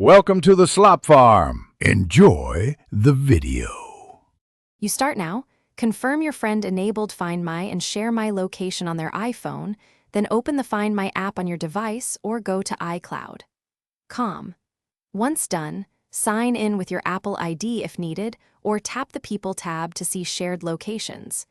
Welcome to the Slop Farm. Enjoy the video. You start now. Confirm your friend enabled Find My and share my location on their iPhone, then open the Find My app on your device or go to iCloud. Once done, sign in with your Apple ID if needed, or tap the People tab to see shared locations.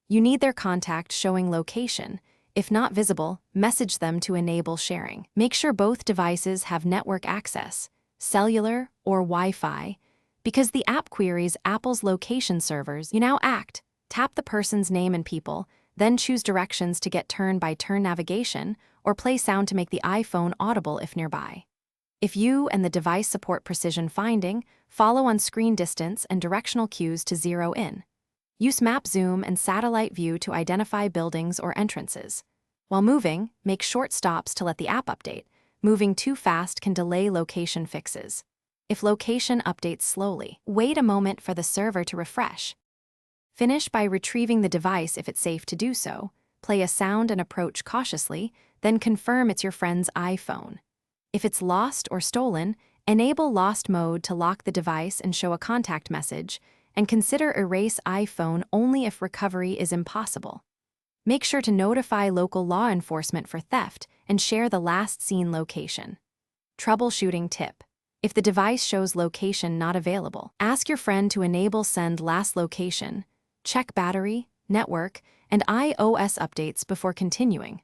You need their contact showing location. If not visible, message them to enable sharing. Make sure both devices have network access, cellular or Wi-Fi. Because the app queries Apple's location servers, you now act. Tap the person's name and people, then choose directions to get turn-by-turn navigation, or play sound to make the iPhone audible if nearby. If you and the device support precision finding, follow on screen distance and directional cues to zero in. Use map zoom and satellite view to identify buildings or entrances. While moving, make short stops to let the app update. Moving too fast can delay location fixes. If location updates slowly, wait a moment for the server to refresh. Finish by retrieving the device if it's safe to do so. Play a sound and approach cautiously, then confirm it's your friend's iPhone. If it's lost or stolen, enable lost mode to lock the device and show a contact message, and consider erase iPhone only if recovery is impossible. Make sure to notify local law enforcement for theft and share the last seen location. Troubleshooting tip. If the device shows location not available, ask your friend to enable send last location, check battery, network, and iOS updates before continuing.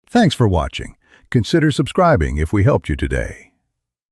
Thanks for watching. Consider subscribing if we helped you today.